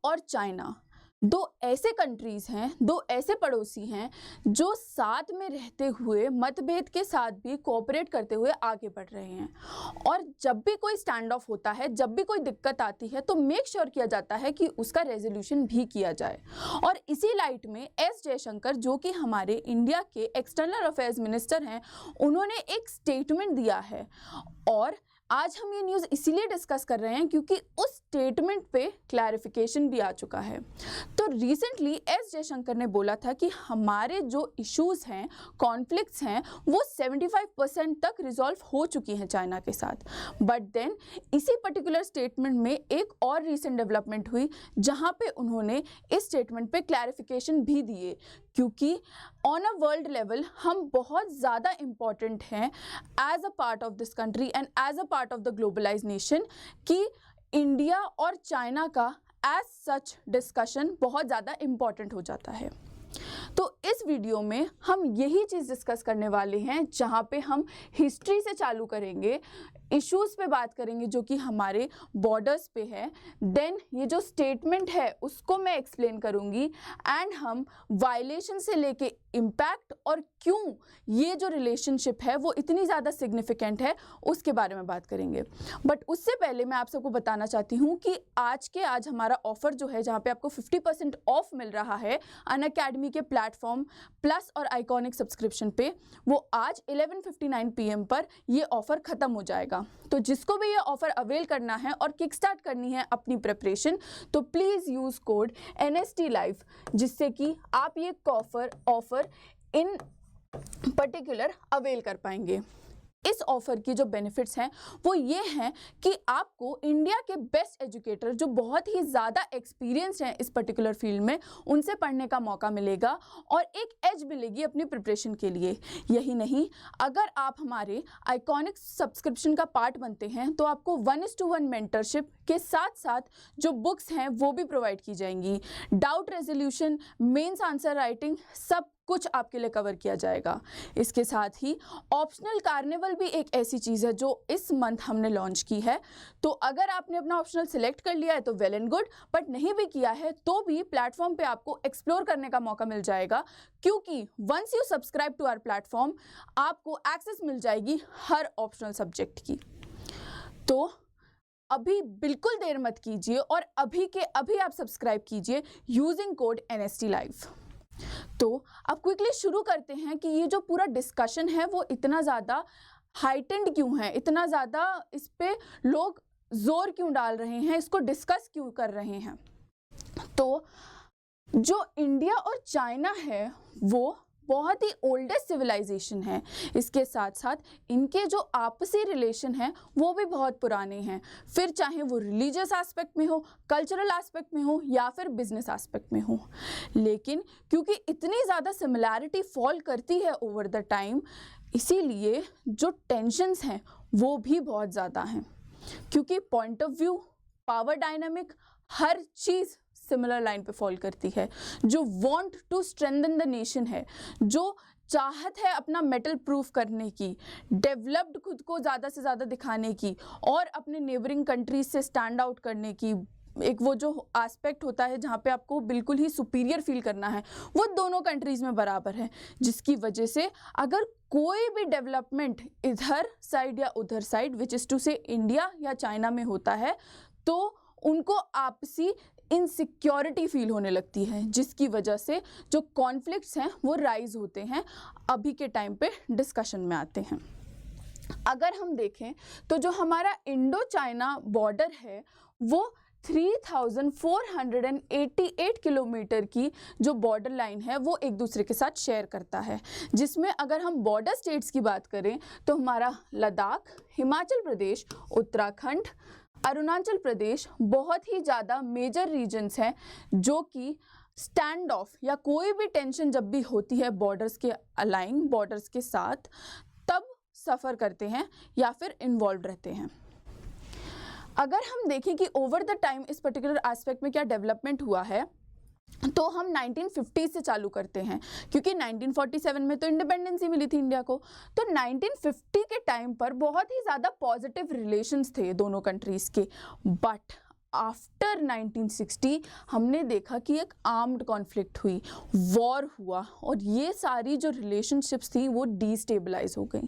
और चाइना दो ऐसे कंट्रीज हैं, दो ऐसे पड़ोसी हैं जो साथ में रहते हुए मतभेद के साथ भी कोऑपरेट करते हुए आगे बढ़ रहे हैं। और जब भी कोई स्टैंड ऑफ होता है, जब भी कोई दिक्कत आती है, तो मेक श्योर किया जाता है कि उसका रेजोल्यूशन भी किया जाए। और इसी लाइट में एस जयशंकर, जो कि हमारे इंडिया के एक्सटर्नल अफेयर्स मिनिस्टर हैं, उन्होंने एक स्टेटमेंट दिया है। और आज हम ये न्यूज़ इसीलिए डिस्कस कर रहे हैं क्योंकि उस स्टेटमेंट पे क्लैरिफिकेशन भी आ चुका है। तो रिसेंटली एस जयशंकर ने बोला था कि हमारे जो इश्यूज़ हैं, कॉन्फ्लिक्ट्स हैं, वो 75% तक रिजॉल्व हो चुकी हैं चाइना के साथ। बट देन इसी पर्टिकुलर स्टेटमेंट में एक और रिसेंट डेवलपमेंट हुई जहाँ पे उन्होंने इस स्टेटमेंट पे क्लैरिफिकेशन भी दिए, क्योंकि ऑन अ वर्ल्ड लेवल हम बहुत ज़्यादा इम्पॉर्टेंट हैं as a part of this country and as a part of the globalized nation, कि इंडिया और चाइना का एज सच डिस्कशन बहुत ज़्यादा इम्पॉर्टेंट हो जाता है। तो इस वीडियो में हम यही चीज़ डिस्कस करने वाले हैं, जहाँ पे हम हिस्ट्री से चालू करेंगे, इश्यूज़ पे बात करेंगे जो कि हमारे बॉर्डर्स पे है। देन ये जो स्टेटमेंट है उसको मैं एक्सप्लेन करूँगी एंड हम वायलेशन से लेके इम्पैक्ट और क्यों ये जो रिलेशनशिप है वो इतनी ज़्यादा सिग्निफिकेंट है उसके बारे में बात करेंगे। बट उससे पहले मैं आप सबको बताना चाहती हूँ कि आज हमारा ऑफर जो है, जहाँ पे आपको 50% ऑफ मिल रहा है अनअकैडमी के प्लेटफॉर्म प्लस और आइकॉनिक सब्सक्रिप्शन पे, वो आज 11:59 PM पर ये ऑफर ख़त्म हो जाएगा। तो जिसको भी ये ऑफर अवेल करना है और किक स्टार्ट करनी है अपनी प्रिपरेशन, तो please use code NST Live, जिससे कि आप ये ऑफर इन पर्टिकुलर अवेल कर पाएंगे। इस ऑफ़र की जो बेनिफिट्स हैं वो ये हैं कि आपको इंडिया के बेस्ट एजुकेटर जो बहुत ही ज़्यादा एक्सपीरियंस्ड हैं इस पर्टिकुलर फील्ड में, उनसे पढ़ने का मौका मिलेगा और एक एज मिलेगी अपनी प्रिपरेशन के लिए। यही नहीं, अगर आप हमारे आइकॉनिक सब्सक्रिप्शन का पार्ट बनते हैं तो आपको 1:1 मेंटरशिप के साथ साथ जो बुक्स हैं वो भी प्रोवाइड की जाएंगी। Doubt resolution, mains answer writing, सब कुछ आपके लिए कवर किया जाएगा। इसके साथ ही ऑप्शनल कार्निवल भी एक ऐसी चीज़ है जो इस मंथ हमने लॉन्च की है। तो अगर आपने अपना ऑप्शनल सिलेक्ट कर लिया है तो वेल एंड गुड, बट नहीं भी किया है तो भी प्लेटफॉर्म पे आपको एक्सप्लोर करने का मौका मिल जाएगा, क्योंकि once you subscribe to our platform आपको एक्सेस मिल जाएगी हर ऑप्शनल सब्जेक्ट की। तो अभी बिल्कुल देर मत कीजिए और अभी के अभी आप सब्सक्राइब कीजिए यूजिंग कोड NST Live। तो अब क्विकली शुरू करते हैं कि ये जो पूरा डिस्कशन है वो इतना ज़्यादा हाइटेंड क्यों है, इतना ज़्यादा इस पे लोग जोर क्यों डाल रहे हैं, इसको डिस्कस क्यों कर रहे हैं। तो जो इंडिया और चाइना है वो बहुत ही ओल्डेस्ट सिविलाइजेशन है। इसके साथ साथ इनके जो आपसी रिलेशन हैं वो भी बहुत पुराने हैं, फिर चाहे वो रिलीजियस एस्पेक्ट में हो, कल्चरल एस्पेक्ट में हो या फिर बिजनेस एस्पेक्ट में हो। लेकिन क्योंकि इतनी ज़्यादा सिमिलैरिटी फॉल करती है ओवर द टाइम, इसीलिए जो टेंशन्स हैं वो भी बहुत ज़्यादा हैं, क्योंकि point of view, power dynamic, हर चीज़ सिमिलर लाइन पे फॉल करती है। जो want to strengthen the nation है, जो चाहत है अपना मेटल प्रूफ करने की, डेवलप्ड खुद को ज़्यादा से ज़्यादा दिखाने की और अपने नेबरिंग कंट्रीज से स्टैंड आउट करने की, एक वो जो एस्पेक्ट होता है जहाँ पे आपको बिल्कुल ही सुपीरियर फील करना है, वो दोनों कंट्रीज़ में बराबर है। जिसकी वजह से अगर कोई भी डेवलपमेंट इधर साइड या उधर साइड, विच इज़ टू से इंडिया या चाइना में होता है, तो उनको आपसी इनसिक्योरिटी फील होने लगती है, जिसकी वजह से जो कॉन्फ्लिक्ट्स हैं वो राइज होते हैं। अभी के टाइम पे डिस्कशन में आते हैं। अगर हम देखें तो जो हमारा इंडो चाइना बॉर्डर है वो 3488 किलोमीटर की जो बॉर्डर लाइन है वो एक दूसरे के साथ शेयर करता है, जिसमें अगर हम बॉर्डर स्टेट्स की बात करें तो हमारा लद्दाख, हिमाचल प्रदेश, उत्तराखंड, अरुणाचल प्रदेश बहुत ही ज़्यादा मेजर रीजन्स हैं जो कि स्टैंड ऑफ या कोई भी टेंशन जब भी होती है बॉर्डर्स के अलाइंग, बॉर्डर्स के साथ, तब सफ़र करते हैं या फिर इन्वॉल्व रहते हैं। अगर हम देखें कि ओवर द टाइम इस पर्टिकुलर एस्पेक्ट में क्या डेवलपमेंट हुआ है, तो हम 1950 से चालू करते हैं, क्योंकि 1947 में तो इंडिपेंडेंसी मिली थी इंडिया को। तो 1950 के टाइम पर बहुत ही ज़्यादा पॉजिटिव रिलेशंस थे दोनों कंट्रीज़ के। बट आफ्टर 1960 हमने देखा कि एक आर्म्ड कॉन्फ्लिक्ट हुई, वॉर हुआ, और ये सारी जो रिलेशनशिप्स थी वो डिस्टेबलाइज हो गई।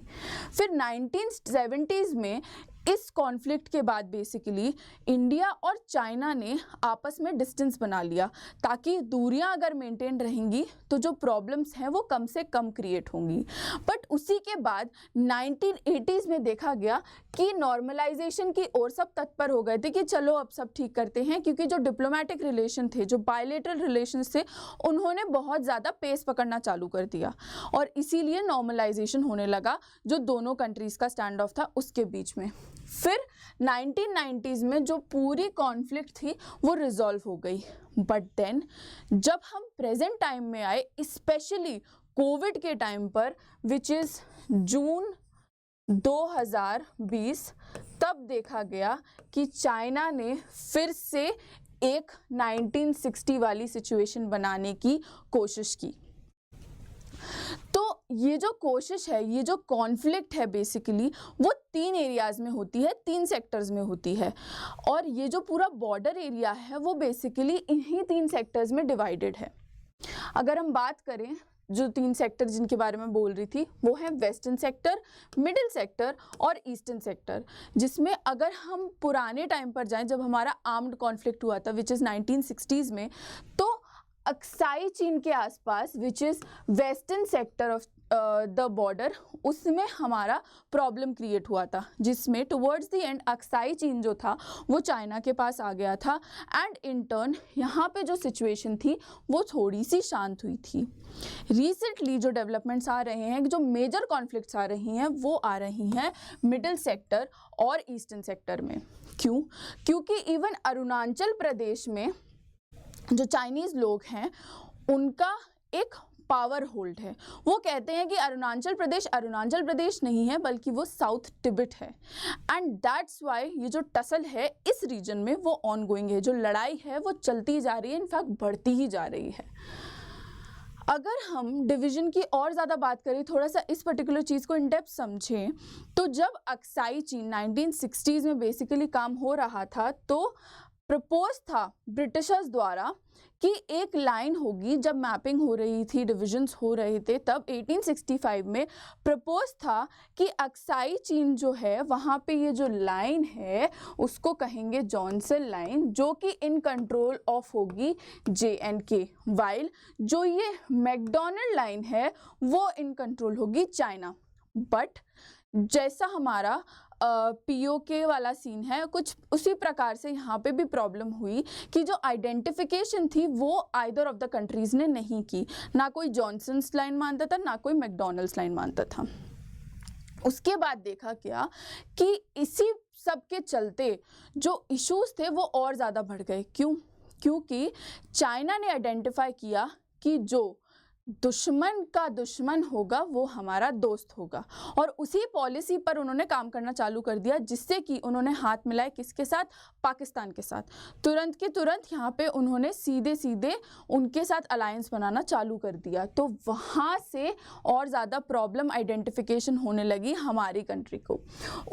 फिर 1970s में इस कॉन्फ्लिक्ट के बाद बेसिकली इंडिया और चाइना ने आपस में डिस्टेंस बना लिया, ताकि दूरियां अगर मेंटेन रहेंगी तो जो प्रॉब्लम्स हैं वो कम से कम क्रिएट होंगी। बट उसी के बाद 1980s में देखा गया कि नॉर्मलाइजेशन की ओर सब तत्पर हो गए थे कि चलो अब सब ठीक करते हैं, क्योंकि जो डिप्लोमेटिक रिलेशन थे, जो बायलेटरल रिलेशंस थे, उन्होंने बहुत ज़्यादा पेस पकड़ना चालू कर दिया, और इसीलिए नॉर्मलाइजेशन होने लगा जो दोनों कंट्रीज़ का स्टैंड ऑफ था उसके बीच में। फिर 1990s में जो पूरी कॉन्फ्लिक्ट थी वो रिजॉल्व हो गई। बट देन जब हम प्रेजेंट टाइम में आए, स्पेशली कोविड के टाइम पर, विच इज़ जून 2020, तब देखा गया कि चाइना ने फिर से एक 1960 वाली सिचुएशन बनाने की कोशिश की। तो ये जो कोशिश है, ये जो कॉन्फ्लिक्ट है बेसिकली, वो 3 एरियाज़ में होती है, 3 सेक्टर्स में होती है, और ये जो पूरा बॉर्डर एरिया है वो बेसिकली इन्हीं 3 सेक्टर्स में डिवाइडेड है। अगर हम बात करें, जो 3 सेक्टर जिनके बारे में बोल रही थी वो है वेस्टर्न सेक्टर, मिडिल सेक्टर और ईस्टर्न सेक्टर, जिसमें अगर हम पुराने टाइम पर जाएं, जब हमारा आर्म्ड कॉन्फ्लिक्ट हुआ था विच इज़ 1960s में, तो अक्साई चीन के आसपास, which is western sector of the border, उसमें हमारा प्रॉब्लम क्रिएट हुआ था, जिसमें टुवर्ड्स द एंड अक्साई चीन जो था वो चाइना के पास आ गया था, एंड इन टर्न यहाँ पे जो सिचुएशन थी वो थोड़ी सी शांत हुई थी। रिसेंटली जो डेवलपमेंट्स आ रहे हैं, जो मेजर कॉन्फ्लिक्ट्स आ रही हैं, वो आ रही हैं मिडिल सेक्टर और ईस्टर्न सेक्टर में। क्यों? क्योंकि इवन अरुणाचल प्रदेश में जो चाइनीज़ लोग हैं उनका एक पावर होल्ड है। वो कहते हैं कि अरुणाचल प्रदेश नहीं है, बल्कि वो साउथ तिब्बत है, एंड दैट्स वाई ये जो टसल है इस रीजन में वो ऑनगोइंग है, जो लड़ाई है वो चलती जा रही है, इनफैक्ट बढ़ती ही जा रही है। अगर हम डिवीज़न की और ज़्यादा बात करें, थोड़ा सा इस पर्टिकुलर चीज़ को इन डेप्थ समझें, तो जब अक्साई चीन 1960s में बेसिकली काम हो रहा था, तो प्रपोज था ब्रिटिशर्स द्वारा कि एक लाइन होगी, जब मैपिंग हो रही थी, डिविजन्स हो रहे थे, तब 1865 में प्रपोज था कि अक्साई चीन जो है वहाँ पे ये जो लाइन है उसको कहेंगे जॉनसन लाइन, जो कि इन कंट्रोल ऑफ होगी JNK, वाइल जो ये मैकडोनल्ड लाइन है वो इन कंट्रोल होगी चाइना। बट जैसा हमारा POK वाला सीन है, कुछ उसी प्रकार से यहाँ पे भी प्रॉब्लम हुई कि जो आइडेंटिफिकेशन थी वो आइदर ऑफ द कंट्रीज़ ने नहीं की, ना कोई जॉनसन्स लाइन मानता था, ना कोई मैकडोनल्ड्स लाइन मानता था। उसके बाद देखा गया कि इसी सब के चलते जो इश्यूज थे वो और ज़्यादा बढ़ गए। क्यों? क्योंकि चाइना ने आइडेंटिफाई किया कि जो दुश्मन का दुश्मन होगा वो हमारा दोस्त होगा, और उसी पॉलिसी पर उन्होंने काम करना चालू कर दिया, जिससे कि उन्होंने हाथ मिलाए किसके साथ? पाकिस्तान के साथ। तुरंत के तुरंत यहाँ पे उन्होंने सीधे सीधे उनके साथ अलायंस बनाना चालू कर दिया। तो वहाँ से और ज़्यादा प्रॉब्लम आइडेंटिफिकेशन होने लगी हमारी कंट्री को।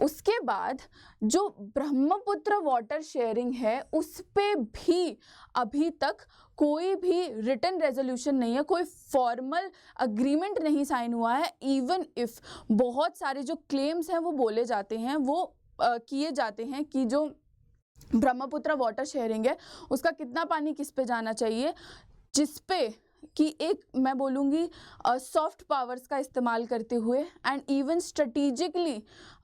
उसके बाद जो ब्रह्मपुत्र वाटर शेयरिंग है उस पे भी अभी तक कोई भी रिटन रेजोल्यूशन नहीं है, कोई फॉर्मल अग्रीमेंट नहीं साइन हुआ है। इवन इफ बहुत सारे जो क्लेम्स हैं वो बोले जाते हैं, वो किए जाते हैं कि जो ब्रह्मपुत्र वाटर शेयरिंग है उसका कितना पानी किस पे जाना चाहिए, जिस पे कि एक मैं बोलूँगी सॉफ्ट पावर्स का इस्तेमाल करते हुए एंड इवन स्ट्रेटिजिकली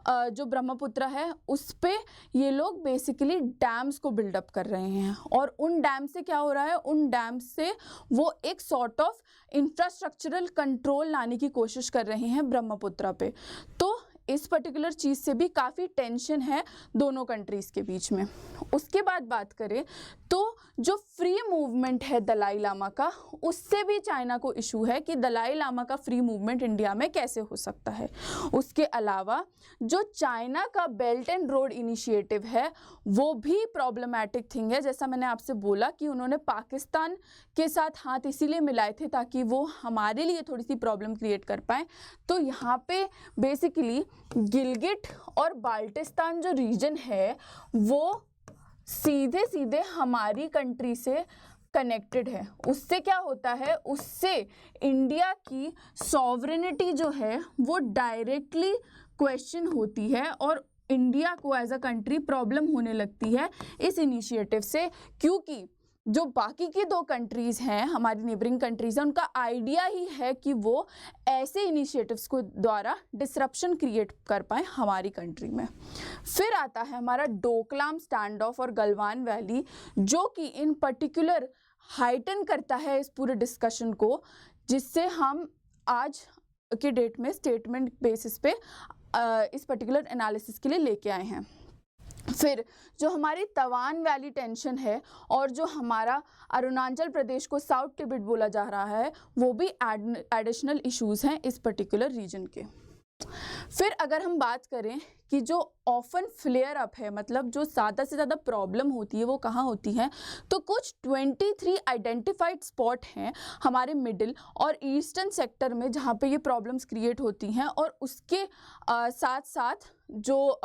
जो ब्रह्मपुत्र है उस पे ये लोग बेसिकली डैम्स को बिल्डअप कर रहे हैं, और उन डैम से क्या हो रहा है, उन डैम से वो एक सॉर्ट ऑफ इंफ्रास्ट्रक्चरल कंट्रोल लाने की कोशिश कर रहे हैं ब्रह्मपुत्र पे। तो इस पर्टिकुलर चीज़ से भी काफ़ी टेंशन है दोनों कंट्रीज़ के बीच में। उसके बाद बात करें तो जो फ्री मूवमेंट है दलाई लामा का, उससे भी चाइना को इशू है कि दलाई लामा का फ्री मूवमेंट इंडिया में कैसे हो सकता है। उसके अलावा जो चाइना का बेल्ट एंड रोड इनिशिएटिव है वो भी प्रॉब्लमैटिक थिंग है। जैसा मैंने आपसे बोला कि उन्होंने पाकिस्तान के साथ हाथ इसीलिए मिलाए थे ताकि वो हमारे लिए थोड़ी सी प्रॉब्लम क्रिएट कर पाएँ। तो यहाँ पे बेसिकली गिलगिट और बाल्टिस्तान जो रीजन है वो सीधे सीधे हमारी कंट्री से कनेक्टेड है। उससे क्या होता है, उससे इंडिया की सॉवरेनिटी जो है वो डायरेक्टली क्वेश्चन होती है और इंडिया को एज अ कंट्री प्रॉब्लम होने लगती है इस इनिशिएटिव से, क्योंकि जो बाकी की दो कंट्रीज़ हैं, हमारी नेबरिंग कंट्रीज़ हैं, उनका आइडिया ही है कि वो ऐसे इनिशिएटिव्स को द्वारा डिसरप्शन क्रिएट कर पाए हमारी कंट्री में। फिर आता है हमारा डोकलाम स्टैंड ऑफ और गलवान वैली, जो कि इन पर्टिकुलर हाइटन करता है इस पूरे डिस्कशन को, जिससे हम आज के डेट में स्टेटमेंट बेसिस पे इस पर्टिकुलर एनालिसिस के लिए लेके आए हैं। फिर जो हमारी तवान वैली टेंशन है और जो हमारा अरुणाचल प्रदेश को साउथ तिब्बत बोला जा रहा है, वो भी एडिशनल इश्यूज हैं इस पर्टिकुलर रीजन के। फिर अगर हम बात करें कि जो ऑफन फ्लेयर अप है, मतलब जो ज़्यादा से ज़्यादा प्रॉब्लम होती है वो कहाँ होती है, तो कुछ 23 आइडेंटिफाइड स्पॉट हैं हमारे मिडिल और ईस्टर्न सेक्टर में जहाँ पे ये प्रॉब्लम्स क्रिएट होती हैं, और उसके साथ साथ जो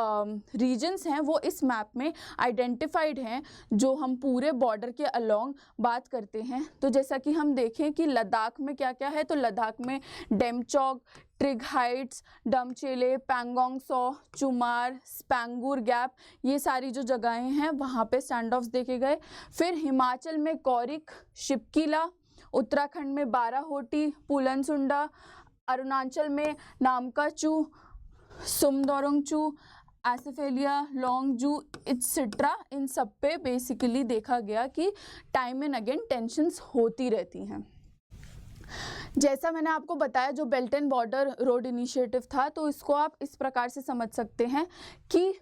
रीजन्स हैं वो इस मैप में आइडेंटिफाइड हैं, जो हम पूरे बॉर्डर के अलोंग बात करते हैं। तो जैसा कि हम देखें कि लद्दाख में क्या क्या है, तो लद्दाख में डेमचौक, ट्रिग हाइट्स, डमचेले, पैंगोंग सो, चुमार, स्पैंगूर गैप, ये सारी जो जगहें हैं वहाँ पे स्टैंड ऑफ्स देखे गए। फिर हिमाचल में कौरिक, शिपकिला, उत्तराखंड में बाराहोटी, पुलनसुंडा, अरुणाचल में नामकाचू, सुमदोरंगचू, एसिफेलिया, लॉन्गजू एटसेट्रा, इन सब पे बेसिकली देखा गया कि टाइम एंड अगेन टेंशन्स होती रहती हैं। जैसा मैंने आपको बताया, जो belt and border road initiative था, तो इसको आप इस प्रकार से समझ सकते हैं कि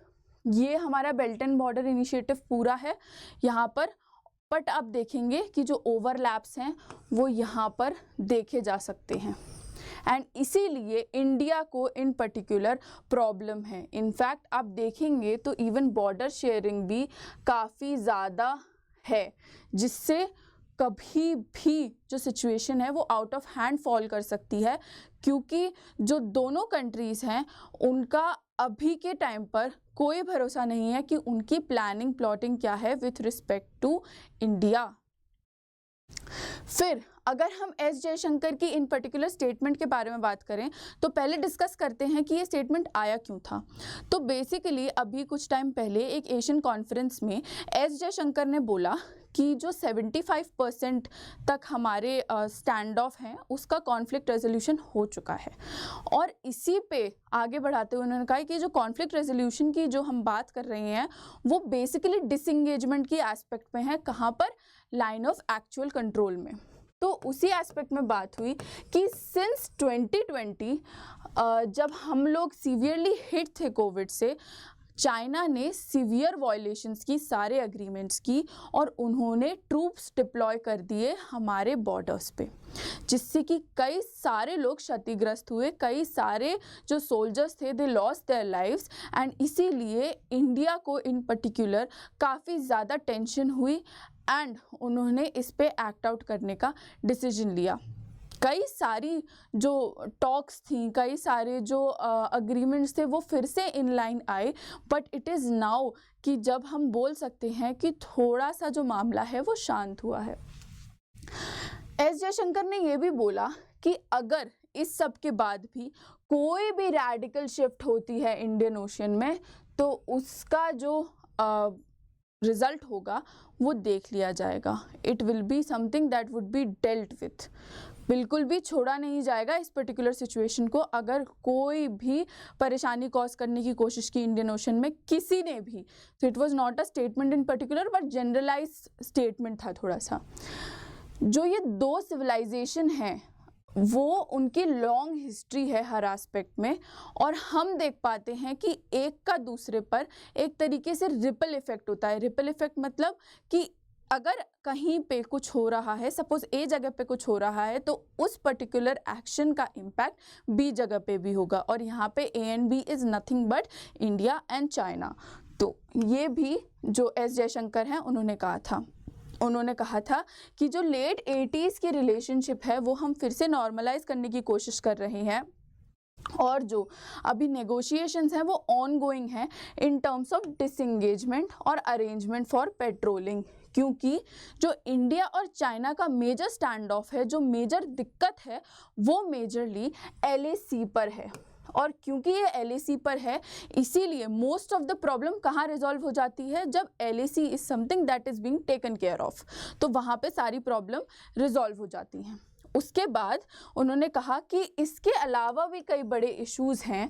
ये हमारा बेल्ट एंड बॉर्डर इनिशिएटिव पूरा है यहाँ पर, बट आप देखेंगे कि जो ओवरलैप्स हैं वो यहाँ पर देखे जा सकते हैं, एंड इसीलिए इंडिया को इन पर्टिकुलर प्रॉब्लम है। इनफैक्ट आप देखेंगे तो इवन बॉर्डर शेयरिंग भी काफ़ी ज़्यादा है, जिससे कभी भी जो सिचुएशन है वो आउट ऑफ हैंड फॉल कर सकती है, क्योंकि जो दोनों कंट्रीज़ हैं उनका अभी के टाइम पर कोई भरोसा नहीं है कि उनकी प्लानिंग प्लॉटिंग क्या है विथ रिस्पेक्ट टू इंडिया। फिर अगर हम एस जयशंकर की इन पर्टिकुलर स्टेटमेंट के बारे में बात करें, तो पहले डिस्कस करते हैं कि ये स्टेटमेंट आया क्यों था। तो बेसिकली अभी कुछ टाइम पहले एक एशियन कॉन्फ्रेंस में एस जयशंकर ने बोला कि जो 75% तक हमारे स्टैंड ऑफ हैं उसका कॉन्फ्लिक्ट रेजोल्यूशन हो चुका है, और इसी पे आगे बढ़ाते हुए उन्होंने कहा कि जो कॉन्फ्लिक्ट रेजोल्यूशन की जो हम बात कर रहे हैं वो बेसिकली डिसएंगेजमेंट की एस्पेक्ट में है। कहाँ पर? लाइन ऑफ एक्चुअल कंट्रोल में। तो उसी एस्पेक्ट में बात हुई कि सिंस 2020 जब हम लोग सीवियरली हिट थे कोविड से, चाइना ने सीवियर वायलेशंस की सारे एग्रीमेंट्स की और उन्होंने ट्रूप्स डिप्लॉय कर दिए हमारे बॉर्डर्स पे, जिससे कि कई सारे लोग क्षतिग्रस्त हुए, कई सारे जो सोल्जर्स थे they lost their lives, and इसीलिए इंडिया को इन पर्टिकुलर काफ़ी ज़्यादा टेंशन हुई एंड उन्होंने इस पे एक्ट आउट करने का डिसीजन लिया। कई सारी जो टॉक्स थी, कई सारे जो अग्रीमेंट्स थे वो फिर से इन लाइन आए, बट इट इज़ नाउ कि जब हम बोल सकते हैं कि थोड़ा सा जो मामला है वो शांत हुआ है। एस जयशंकर ने ये भी बोला कि अगर इस सब के बाद भी कोई भी रैडिकल शिफ्ट होती है इंडियन ओशन में, तो उसका जो रिजल्ट होगा वो देख लिया जाएगा। It will be something that would be dealt with. बिल्कुल भी छोड़ा नहीं जाएगा इस पर्टिकुलर सिचुएशन को। अगर कोई भी परेशानी कॉज करने की कोशिश की इंडियन ओशन में किसी ने भी, तो it was not a statement in particular but generalise statement था थोड़ा सा। जो ये दो सिविलाइजेशन हैं वो उनकी लॉन्ग हिस्ट्री है हर एस्पेक्ट में, और हम देख पाते हैं कि एक का दूसरे पर एक तरीके से रिपल इफेक्ट होता है। रिपल इफेक्ट मतलब कि अगर कहीं पे कुछ हो रहा है, सपोज ए जगह पे कुछ हो रहा है, तो उस पर्टिकुलर एक्शन का इम्पैक्ट बी जगह पे भी होगा, और यहाँ पे A and B is nothing but India and China. तो ये भी जो एस जयशंकर हैं उन्होंने कहा था कि जो लेट 80s की रिलेशनशिप है वो हम फिर से नॉर्मलाइज करने की कोशिश कर रहे हैं, और जो अभी नेगोशिएशंस हैं वो ऑन गोइंग हैं इन टर्म्स ऑफ डिसंगेजमेंट और अरेंजमेंट फॉर पेट्रोलिंग, क्योंकि जो इंडिया और चाइना का मेजर स्टैंड ऑफ है, जो मेजर दिक्कत है वो मेजरली LAC पर है। और क्योंकि ये LAC पर है इसीलिए मोस्ट ऑफ द प्रॉब्लम कहाँ रिजॉल्व हो जाती है, जब LAC is something that is being taken care of, तो वहाँ पे सारी प्रॉब्लम रिजॉल्व हो जाती हैं। उसके बाद उन्होंने कहा कि इसके अलावा भी कई बड़े इश्यूज हैं,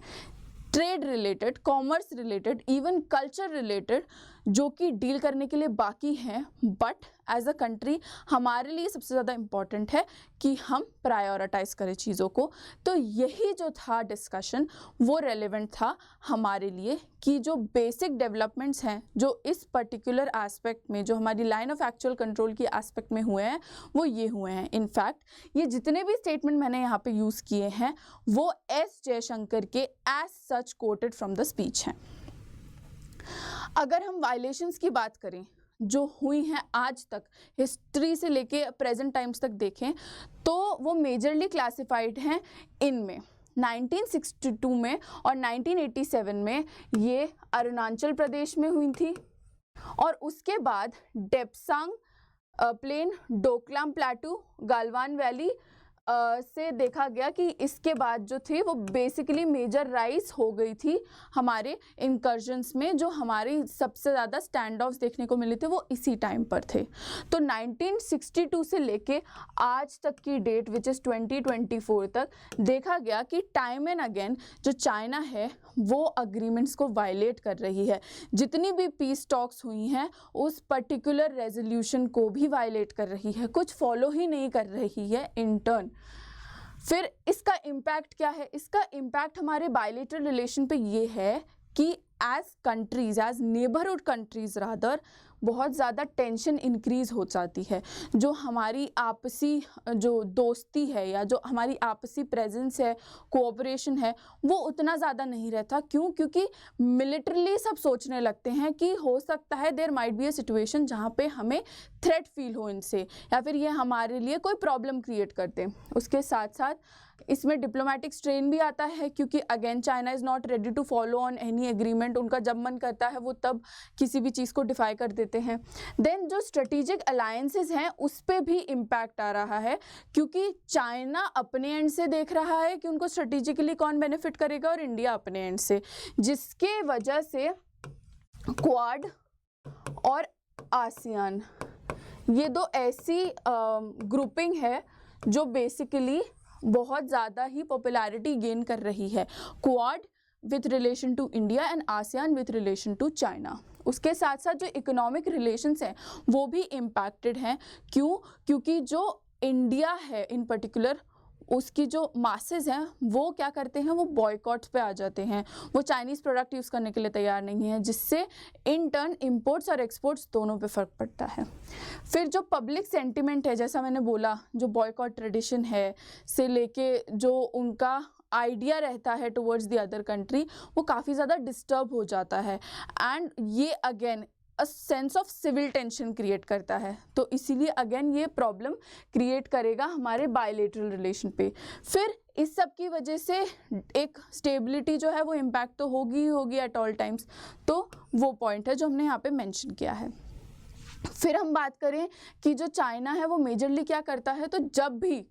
trade related, commerce related, even culture related, जो कि डील करने के लिए बाकी हैं। बट एज अ कंट्री हमारे लिए सबसे ज़्यादा इम्पॉर्टेंट है कि हम प्रायोरिटाइज करें चीज़ों को। तो यही जो था डिस्कशन वो रेलेवेंट था हमारे लिए कि जो बेसिक डेवलपमेंट्स हैं जो इस पर्टिकुलर एस्पेक्ट में, जो हमारी लाइन ऑफ एक्चुअल कंट्रोल की एस्पेक्ट में हुए हैं, वो ये हुए हैं। इनफैक्ट ये जितने भी स्टेटमेंट मैंने यहाँ पे यूज़ किए हैं वो S जयशंकर के as such quoted from the speech हैं। अगर हम वायलेशंस की बात करें जो हुई हैं आज तक, हिस्ट्री से लेके प्रेजेंट टाइम्स तक देखें, तो वो मेजरली क्लासिफाइड हैं इनमें 1962 में और 1987 में ये अरुणाचल प्रदेश में हुई थी, और उसके बाद Depsang plain, Doklam plateau, Galwan valley से देखा गया कि इसके बाद जो थी वो बेसिकली मेजर राइज हो गई थी हमारे इंकर्जन्स में। जो हमारी सबसे ज़्यादा स्टैंड ऑफ्स देखने को मिले थे वो इसी टाइम पर थे। तो 1962 से लेके आज तक की डेट विच इज़ 2024 तक देखा गया कि टाइम एंड अगेन जो चाइना है वो अग्रीमेंट्स को वायलेट कर रही है। जितनी भी पीस टॉक्स हुई हैं उस पर्टिकुलर रेजोल्यूशन को भी वायलेट कर रही है, कुछ फॉलो ही नहीं कर रही है इन टर्न। फिर इसका इम्पैक्ट क्या है? इसका इम्पैक्ट हमारे बायलेटरल रिलेशन पे ये है कि as countries, as neighbourhood countries rather, बहुत ज़्यादा टेंशन इंक्रीज़ हो जाती है। जो हमारी आपसी जो दोस्ती है या जो हमारी आपसी प्रेजेंस है, कोऑपरेशन है, वो उतना ज़्यादा नहीं रहता। क्यों? क्योंकि मिलिटरली सब सोचने लगते हैं कि हो सकता है there might be a situation जहाँ पे हमें थ्रेट फील हो इनसे, या फिर ये हमारे लिए कोई प्रॉब्लम क्रिएट करते हैं। उसके साथ साथ इसमें डिप्लोमेटिक स्ट्रेन भी आता है, क्योंकि again China is not ready to follow on any agreement. उनका जब मन करता है वो तब किसी भी चीज़ को डिफाई कर देते हैं। देन जो स्ट्रेटेजिक अलायंसेस हैं उस पर भी इम्पैक्ट आ रहा है, क्योंकि चाइना अपने एंड से देख रहा है कि उनको स्ट्रेटेजिकली कौन बेनिफिट करेगा और इंडिया अपने एंड से, जिसके वजह से क्वाड और आसियान ये दो ऐसी ग्रुपिंग है जो बेसिकली बहुत ज़्यादा ही पॉपुलैरिटी गेन कर रही है। Quad with relation to India and ASEAN with relation to China. उसके साथ साथ जो इकोनॉमिक रिलेशंस हैं वो भी इम्पैक्टेड हैं। क्यों? क्योंकि जो इंडिया है इन पर्टिकुलर, उसकी जो मासेस हैं वो क्या करते हैं, वो बॉयकॉट्स पे आ जाते हैं, वो चाइनीज़ प्रोडक्ट यूज़ करने के लिए तैयार नहीं है, जिससे इन टर्न इंपोर्ट्स और एक्सपोर्ट्स दोनों पे फ़र्क पड़ता है। फिर जो पब्लिक सेंटिमेंट है, जैसा मैंने बोला, जो बॉयकॉट ट्रेडिशन है से लेके जो उनका आइडिया रहता है टुवर्ड्स द अदर कंट्री, वो काफ़ी ज़्यादा डिस्टर्ब हो जाता है। एंड ये again a sense of civil tension create करता है। तो इसीलिए अगेन ये प्रॉब्लम क्रिएट करेगा हमारे बायलेटरल रिलेशन पे। फिर इस सब की वजह से एक स्टेबिलिटी जो है वो इम्पैक्ट तो होगी ही होगी एट ऑल टाइम्स। तो वो पॉइंट है जो हमने यहाँ पे मेंशन किया है। फिर हम बात करें कि जो चाइना है वो मेजरली क्या करता है, तो जब भी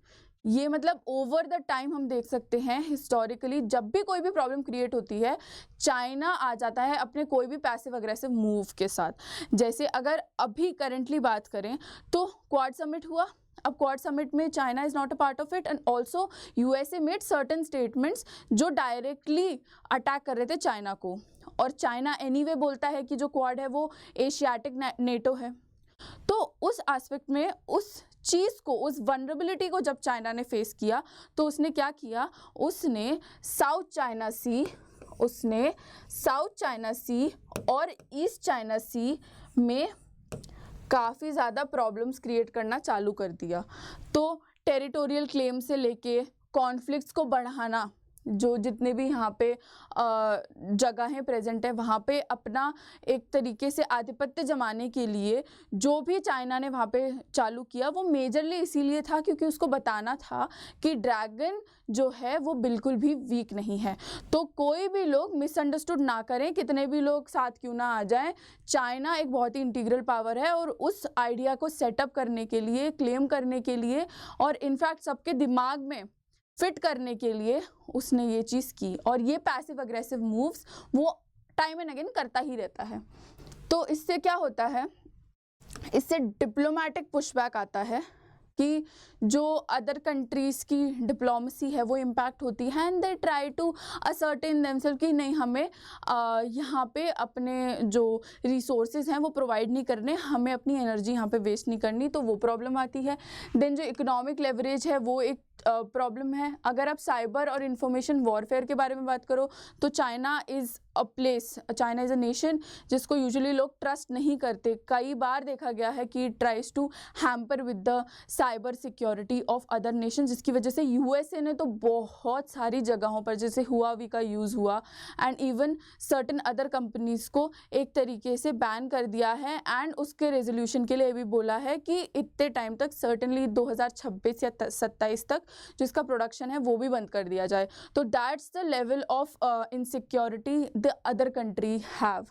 ये मतलब ओवर द टाइम हम देख सकते हैं हिस्टोरिकली, जब भी कोई भी प्रॉब्लम क्रिएट होती है चाइना आ जाता है अपने कोई भी पैसिव अग्रेसिव मूव के साथ। जैसे अगर अभी करंटली बात करें तो क्वाड समिट हुआ। अब क्वाड समिट में China is not a part of it, and also USA made certain statements जो डायरेक्टली अटैक कर रहे थे चाइना को। और चाइना एनीवे बोलता है कि जो क्वाड है वो एशियाटिक नेटो है। तो उस एस्पेक्ट में उस चीज़ को, उस वनरेबिलिटी को जब चाइना ने फेस किया तो उसने क्या किया, उसने साउथ चाइना सी और ईस्ट चाइना सी में काफ़ी ज़्यादा प्रॉब्लम्स क्रिएट करना चालू कर दिया। तो टेरिटोरियल क्लेम से लेके कॉन्फ्लिक्ट्स को बढ़ाना, जो जितने भी यहाँ पे जगहें प्रेजेंट है वहाँ पे अपना एक तरीके से आधिपत्य जमाने के लिए जो भी चाइना ने वहाँ पे चालू किया वो मेजरली इसीलिए था क्योंकि उसको बताना था कि ड्रैगन जो है वो बिल्कुल भी वीक नहीं है। तो कोई भी लोग मिसअंडरस्टूड ना करें, कितने भी लोग साथ क्यों ना आ जाएं, चाइना एक बहुत ही इंटीग्रल पावर है और उस आइडिया को सेटअप करने के लिए, क्लेम करने के लिए और इनफैक्ट सबके दिमाग में फिट करने के लिए उसने ये चीज़ की। और ये पैसिव अग्रेसिव मूव्स वो टाइम एंड अगेन करता ही रहता है। तो इससे क्या होता है, इससे डिप्लोमेटिक पुशबैक आता है कि जो अदर कंट्रीज़ की डिप्लोमेसी है वो इम्पैक्ट होती है and they try to ascertain themself कि नहीं हमें यहाँ पे अपने जो रिसोर्सेज हैं वो प्रोवाइड नहीं करने, हमें अपनी एनर्जी यहाँ पे वेस्ट नहीं करनी, तो वो प्रॉब्लम आती है। देन जो इकोनॉमिक लेवरेज है वो एक प्रॉब्लम है। अगर आप साइबर और इंफॉर्मेशन वॉरफेयर के बारे में बात करो तो China is a place, China is a nation जिसको यूजुअली लोग ट्रस्ट नहीं करते। कई बार देखा गया है कि tries to hamper with the cyber security of other nation, जिसकी वजह से यूएसए ने तो बहुत सारी जगहों पर जैसे हुआवी का यूज़ हुआ and even certain other companies को एक तरीके से बैन कर दिया है एंड उसके रेजोल्यूशन के लिए भी बोला है कि इतने टाइम तक सर्टेनली 2026 या 27 तक जिसका प्रोडक्शन है वो भी बंद कर दिया जाए। तो that's the level of insecurity the other country have.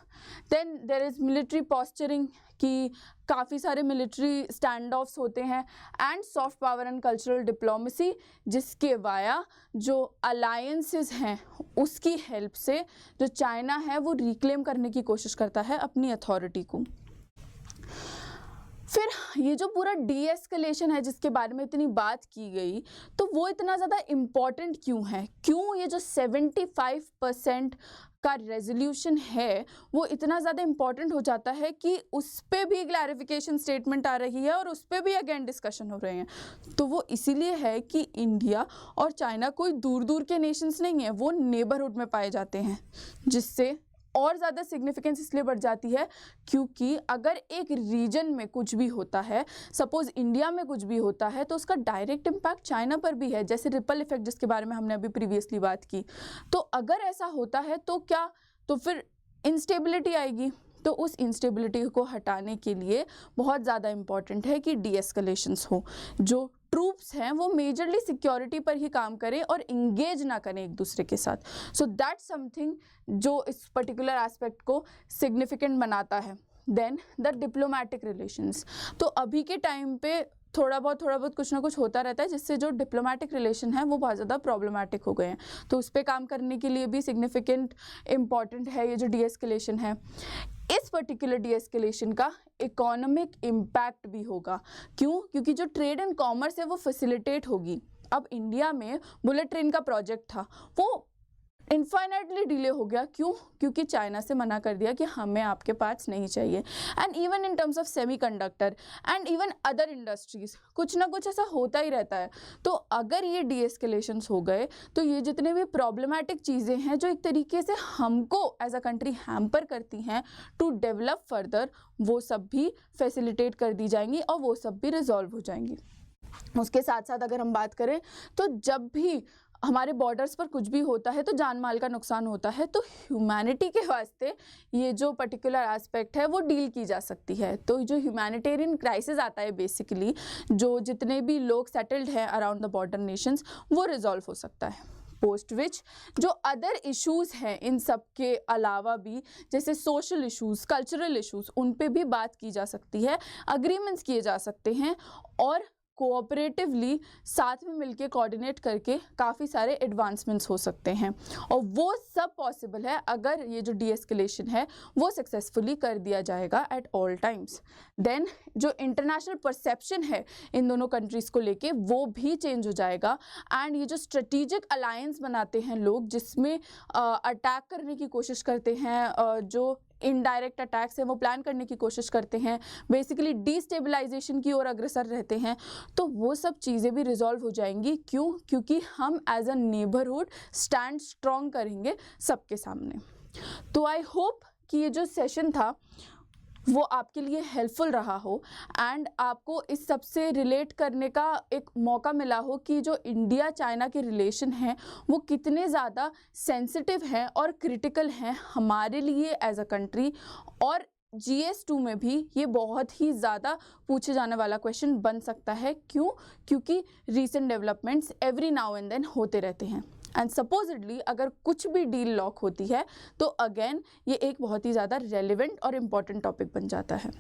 Then there is military posturing कि काफ़ी सारे मिलिट्री स्टैंड ऑफ्स होते हैं and soft power and cultural diplomacy जिसके वाया जो अलायंसेस हैं उसकी हेल्प से जो चाइना है वो रिक्लेम करने की कोशिश करता है अपनी अथॉरिटी को। फिर ये जो पूरा डीएस्केलेशन है जिसके बारे में इतनी बात की गई, तो वो इतना ज़्यादा इम्पॉर्टेंट क्यों है, क्यों ये जो 75% का रेजोल्यूशन है वो इतना ज़्यादा इम्पॉर्टेंट हो जाता है कि उस पर भी क्लैरिफिकेशन स्टेटमेंट आ रही है और उस पर भी अगेन डिस्कशन हो रहे हैं। तो वो इसीलिए है कि इंडिया और चाइना कोई दूर दूर के नेशंस नहीं है, वो नेबरहुड में पाए जाते हैं, जिससे और ज़्यादा सिग्निफिकेंस इसलिए बढ़ जाती है क्योंकि अगर एक रीजन में कुछ भी होता है, सपोज इंडिया में कुछ भी होता है, तो उसका डायरेक्ट इम्पैक्ट चाइना पर भी है, जैसे रिपल इफेक्ट जिसके बारे में हमने अभी प्रीवियसली बात की। तो अगर ऐसा होता है तो क्या, तो फिर इंस्टेबिलिटी आएगी। तो उस इंस्टेबिलिटी को हटाने के लिए बहुत ज़्यादा इम्पॉर्टेंट है कि डीएस्केलेशंस हो, जो ट्रूप्स हैं वो मेजरली सिक्योरिटी पर ही काम करें और इंगेज ना करें एक दूसरे के साथ। सो दैट्स समथिंग जो इस पर्टिकुलर एस्पेक्ट को सिग्निफिकेंट बनाता है। देन द डिप्लोमेटिक रिलेशंस, तो अभी के टाइम पे थोड़ा बहुत कुछ ना कुछ होता रहता है जिससे जो डिप्लोमेटिक रिलेशन है वो बहुत ज़्यादा प्रॉब्लमेटिक हो गए हैं। तो उस पर काम करने के लिए भी सिग्निफिकेंट इम्पॉर्टेंट है ये जो डीएस्केलेशन है। इस पर्टिकुलर डीएस्केलेशन का इकोनॉमिक इम्पैक्ट भी होगा। क्यों? क्योंकि जो ट्रेड एंड कॉमर्स है वो फैसिलिटेट होगी। अब इंडिया में बुलेट ट्रेन का प्रोजेक्ट था, वो इनफाइनाइटली डिले हो गया। क्यों? क्योंकि चाइना से मना कर दिया कि हमें आपके पार्ट्स नहीं चाहिए। And even in terms of semiconductor and even other industries कुछ ना कुछ ऐसा होता ही रहता है। तो अगर ये डीएस्केलेशंस हो गए तो ये जितने भी प्रॉब्लमेटिक चीज़ें हैं जो एक तरीके से हमको एज अ कंट्री हैम्पर करती हैं टू डेवलप फर्दर, वो सब भी फैसिलिटेट कर दी जाएंगी और वो सब भी रिजॉल्व हो जाएंगी। उसके साथ साथ अगर हम बात करें तो जब भी हमारे बॉर्डर्स पर कुछ भी होता है तो जान माल का नुकसान होता है, तो ह्यूमैनिटी के वास्ते ये जो पर्टिकुलर एस्पेक्ट है वो डील की जा सकती है। तो जो ह्यूमैनिटेरियन क्राइसिस आता है बेसिकली, जो जितने भी लोग सेटल्ड हैं अराउंड द बॉर्डर नेशंस, वो रिजॉल्व हो सकता है। पोस्ट विच जो अदर इश्यूज़ हैं इन सब के अलावा भी, जैसे सोशल इश्यूज़, कल्चरल इश्यूज़, उन पे भी बात की जा सकती है, अग्रीमेंट्स किए जा सकते हैं और कोऑपरेटिवली साथ में मिलके कोऑर्डिनेट करके काफ़ी सारे एडवांसमेंट्स हो सकते हैं। और वो सब पॉसिबल है अगर ये जो डीएस्केलेशन है वो सक्सेसफुली कर दिया जाएगा एट ऑल टाइम्स। देन जो इंटरनेशनल परसेप्शन है इन दोनों कंट्रीज़ को लेके वो भी चेंज हो जाएगा। एंड ये जो स्ट्रेटिजिक अलायंस बनाते हैं लोग, जिसमें अटैक करने की कोशिश करते हैं, जो इनडायरेक्ट अटैक्स हैं वो प्लान करने की कोशिश करते हैं, बेसिकली डिस्टेबलाइजेशन की ओर अग्रसर रहते हैं, तो वो सब चीज़ें भी रिजॉल्व हो जाएंगी। क्यों? क्योंकि हम as a neighbourhood stand strong करेंगे सबके सामने। तो आई होप कि ये जो सेशन था वो आपके लिए हेल्पफुल रहा हो एंड आपको इस सब से रिलेट करने का एक मौका मिला हो कि जो इंडिया चाइना के रिलेशन हैं वो कितने ज़्यादा सेंसिटिव हैं और क्रिटिकल हैं हमारे लिए एज अ कंट्री। और GS2 में भी ये बहुत ही ज़्यादा पूछे जाने वाला क्वेश्चन बन सकता है। क्यों? क्योंकि recent developments every now and then होते रहते हैं एंड सपोजिडली अगर कुछ भी डील लॉक होती है तो अगेन ये एक बहुत ही ज़्यादा रेलिवेंट और इम्पॉर्टेंट टॉपिक बन जाता है।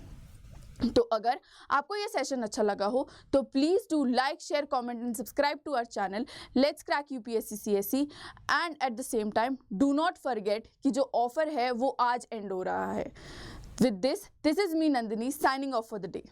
तो अगर आपको ये सेशन अच्छा लगा हो तो please do like, share, comment and subscribe to our channel let's crack UPSC CSE and at the same time do not forget कि जो ऑफर है वो आज एंड हो रहा है। With this is me Nandini signing off for the day.